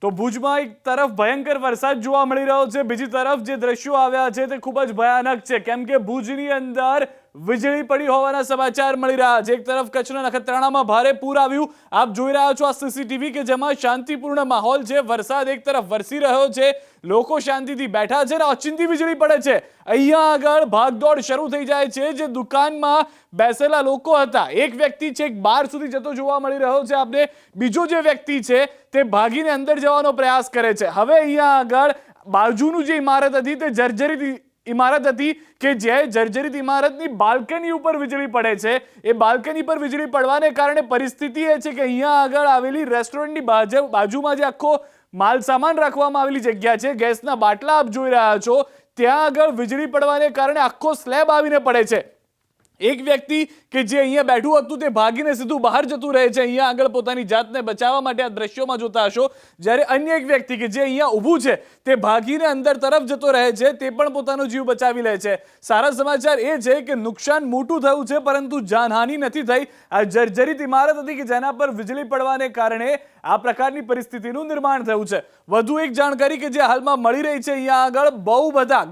તો ભુજમાં એક તરફ ભયંકર વરસાદ જોવા મળી રહ્યો છે, બીજી તરફ જે દ્રશ્યો આવ્યા છે તે ખૂબ જ ભયાનક છે, કેમ કે ભુજની અંદર વીજળી પડી હોવાના સમાચાર મળી રહ્યા છે। એક તરફ કચ્છના નખત્રાણામાં ભારે પૂર આવ્યું, આપ જોઈ રહ્યા છો આ સીસીટીવી કે જેમાં શાંતિપૂર્ણ માહોલ છે। વરસાદ એક તરફ વરસી રહ્યો છે, લોકો શાંતિથી બેઠા છે અને ઓચિંતી વીજળી પડે છે। અહીંયા આગળ ભાગદોડ શરૂ થઈ જાય છે। જે દુકાનમાં બેસેલા લોકો હતા, એક વ્યક્તિ છેક બહાર સુધી જતો જોવા મળી રહ્યો છે આપને, બીજો જે વ્યક્તિ છે તે ભાગીને અંદર જવાનો પ્રયાસ કરે છે। હવે અહીંયા આગળ બાજુનું જે ઇમારત હતી તે જર્જરિત ઇમારત હતી કે જે જર્જરિત ઇમારતની બાલ્કની ઉપર વીજળી પડે છે। એ બાલ્કની પર વીજળી પડવાને કારણે પરિસ્થિતિ એ છે કે અહીંયા આગળ આવેલી રેસ્ટોરન્ટની બાજુમાં જે આખો માલ સામાન રાખવામાં આવેલી જગ્યા છે, ગેસના બાટલા આપ જોઈ રહ્યા છો, ત્યાં આગળ વીજળી પડવાને કારણે આખો સ્લેબ આવીને પડે છે। એક વ્યક્તિ કે જે અહીંયા બેઠું હતું તે ભાગીને સીધું બહાર જતું રહે છે અહીંયા આગળ પોતાની જાતને બચાવવા માટે। આ દ્રશ્યોમાં જોતા હશો, જ્યારે અન્ય એક વ્યક્તિ કે જે અહીંયા ઊભું છે તે ભાગીને અંદર તરફ જતો રહે છે, તે પણ પોતાનો જીવ બચાવી લે છે। સારા સમાચાર એ છે કે નુકસાન મોટું થયું છે પરંતુ જાનહાનિ નથી થઈ। આ જર્જરિત ઇમારત હતી કે જેના પર વીજળી પડવાને કારણે આ પ્રકારની પરિસ્થિતિનું નિર્માણ થયું છે। વધુ એક જાણકારી કે જે હાલમાં મળી રહી છે, અહીંયા આગળ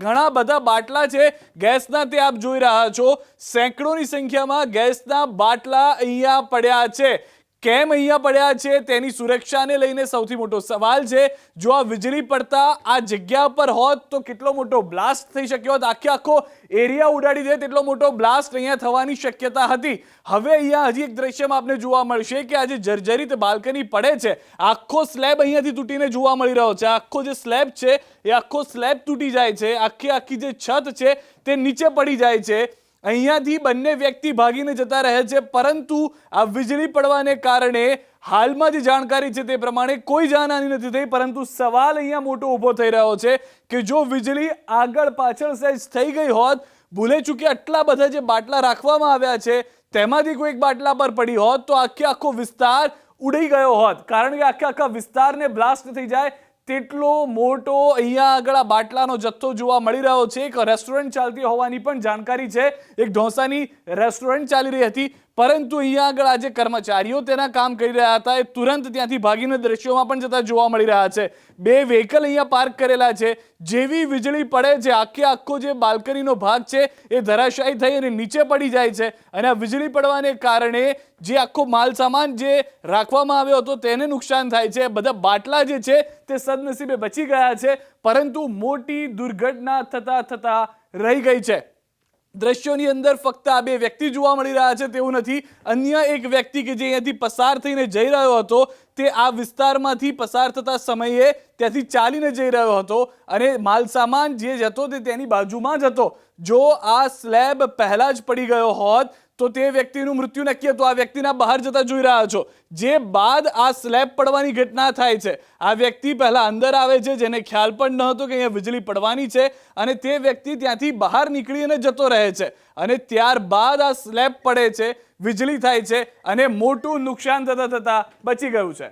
ઘણા બધા બાટલા છે ગેસના, તે આપ જોઈ રહ્યા છો, સેંકડોની સંખ્યામાં ગેસના બાટલા અહીંયા પડ્યા છે। કેમ અહીંયા પડ્યા છે તેની સુરક્ષાને લઈને સૌથી મોટો સવાલ છે। જો આ વીજળી પડતા આ જગ્યા પર હોત તો કેટલો મોટો બ્લાસ્ટ થઈ શક્યો હોત, આખો એરિયા ઉડાડી દે તેટલો મોટો બ્લાસ્ટ અહીંયા થવાની શક્યતા હતી। હવે અહીંયા હજી એક દ્રશ્યમાં આપને જોવા મળશે કે આ જે જર્જરિત બાલ્કની પડે છે, આખો સ્લેબ અહીંયાથી તૂટીને જોવા મળી રહ્યો છે। આખો જે સ્લેબ છે એ આખો સ્લેબ તૂટી જાય છે, આખી જે છત છે તે નીચે પડી જાય છે। અહીંયાથી બંને વ્યક્તિ ભાગીને જતા રહે છે, પરંતુ આ વીજળી પડવાને કારણે હાલમાં જે જાણકારી છે તે પ્રમાણે કોઈ જાનહાનિ નથી થઈ। પરંતુ સવાલ અહીંયા મોટો ઊભો થઈ રહ્યો છે કે જો વીજળી આગળ પાછળ સહેજ થઈ ગઈ હોત, ભૂલે ચૂકે આટલા બધા જે બાટલા રાખવામાં આવ્યા છે તેમાંથી કોઈ એક બાટલા પર પડી હોત તો આખો વિસ્તાર ઉડી ગયો હોત, કારણ કે આખા વિસ્તારને બ્લાસ્ટ થઈ જાય તેટલો મોટો અહીંયા આગળ આ બાટલાનો જથ્થો જોવા મળી રહ્યો છે। એક રેસ્ટોરન્ટ ચાલતી હોવાની પણ જાણકારી છે, એક ઢોસાની રેસ્ટોરન્ટ ચાલી રહી હતી, પરંતુ અહીંયા આગળ આજે કર્મચારીઓ તેના કામ કરી રહ્યા હતા, એ તુરંત ત્યાંથી ભાગીને દ્રશ્યોમાં પણ જતા જોવા મળી રહ્યા છે। બે વ્હીકલ અહીંયા પાર્ક કરેલા છે, જેવી વીજળી પડે છે આખો જે બાલ્કનીનો ભાગ છે એ ધરાશાયી થઈ અને નીચે પડી જાય છે, અને આ વીજળી પડવાને કારણે જે આખો માલ સામાન જે રાખવામાં આવ્યો હતો તેને નુકસાન થાય છે। બધા બાટલા જે છે તે સદનસીબે બચી ગયા છે, પરંતુ મોટી દુર્ઘટના થતા રહી ગઈ છે। દ્રશ્યોની અંદર ફક્ત આ બે વ્યક્તિ જોવા મળી રહ્યા છે તેવું નથી, અન્ય એક વ્યક્તિ કે જે અહીંયાથી પસાર થઈને જઈ રહ્યો હતો તે આ વિસ્તારમાંથી પસાર થતા સમયે ત્યાંથી ચાલીને જઈ રહ્યો હતો અને માલ સામાન જે હતો તે તેની બાજુમાં જ હતો। જો આ સ્લેબ પહેલા જ પડી ગયો હોત તો તે વ્યક્તિનું મૃત્યુ નક્કી હતું। આ વ્યક્તિના બહાર જતા જોઈ રહ્યા છો, જે બાદ આ સ્લેબ પડવાની ઘટના થાય છે, આ વ્યક્તિ પહેલા અંદર આવે છે જેને ખ્યાલ પણ ન હતો કે અહીંયા વીજળી પડવાની છે, અને તે વ્યક્તિ ત્યાંથી બહાર નીકળીને જતો રહે છે, અને ત્યારબાદ આ સ્લેબ પડે છે, વીજળી થાય છે અને મોટું નુકસાન થતા બચી ગયું છે।